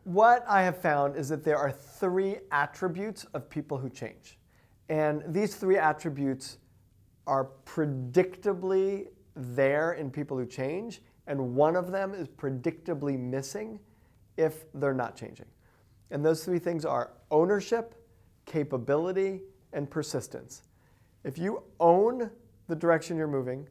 What I have found is that there are three attributes of people who change. And these three attributes are predictably there in people who change, and one of them is predictably missing if they're not changing. And those three things are ownership, capability, and persistence. If you own the direction you're moving,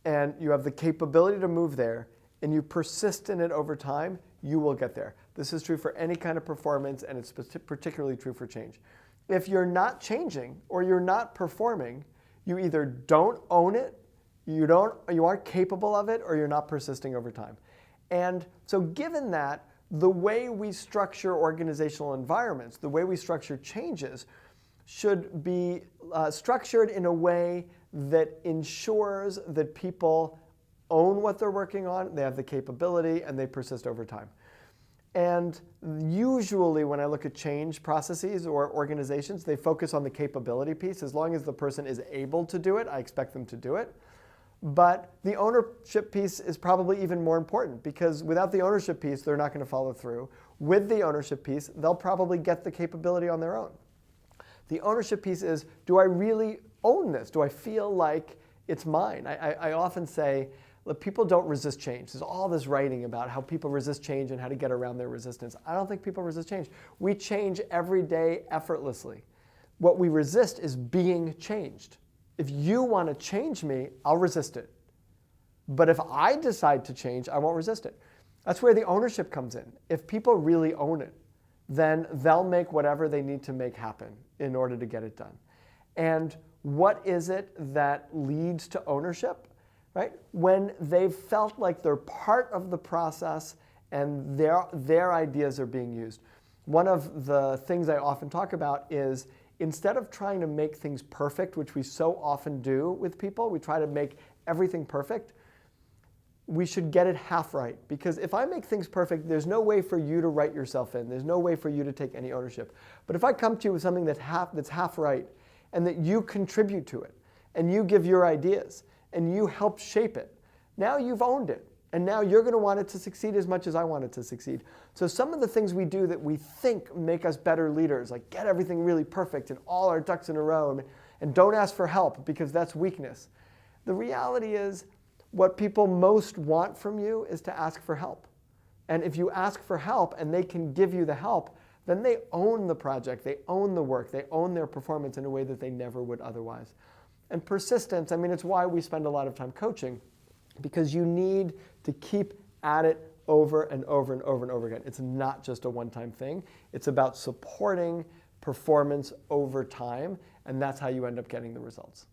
and you have the capability to move there, and you persist in it over time, you will get there. This is true for any kind of performance, and it's particularly true for change. If you're not changing or you're not performing, you either don't own it, you aren't capable of it, or you're not persisting over time. And so given that, the way we structure organizational environments, the way we structure changes, should be structured in a way that ensures that people own what they're working on, they have the capability, and they persist over time. And usually when I look at change processes or organizations, they focus on the capability piece. As long as the person is able to do it, I expect them to do it. But the ownership piece is probably even more important, because without the ownership piece, they're not going to follow through. With the ownership piece, they'll probably get the capability on their own. The ownership piece is, do I really own this? Do I feel like it's mine? I often say, look, people don't resist change. There's all this writing about how people resist change and how to get around their resistance. I don't think people resist change. We change every day effortlessly. What we resist is being changed. If you want to change me, I'll resist it. But if I decide to change, I won't resist it. That's where the ownership comes in. If people really own it, then they'll make whatever they need to make happen in order to get it done. And what is it that leads to ownership? Right? When they've felt like they're part of the process and their ideas are being used. One of the things I often talk about is, instead of trying to make things perfect, which we so often do with people, we try to make everything perfect, we should get it half right. Because if I make things perfect, there's no way for you to write yourself in. There's no way for you to take any ownership. But if I come to you with something that's half right, and that you contribute to it, and you give your ideas, and you help shape it, now you've owned it. And now you're going to want it to succeed as much as I want it to succeed. So some of the things we do that we think make us better leaders, like get everything really perfect and all our ducks in a row, and don't ask for help because that's weakness. The reality is, what people most want from you is to ask for help. And if you ask for help and they can give you the help, then they own the project, they own the work, they own their performance in a way that they never would otherwise. And persistence, I mean, it's why we spend a lot of time coaching, because you need to keep at it over and over and over and over again. It's not just a one-time thing. It's about supporting performance over time, and that's how you end up getting the results.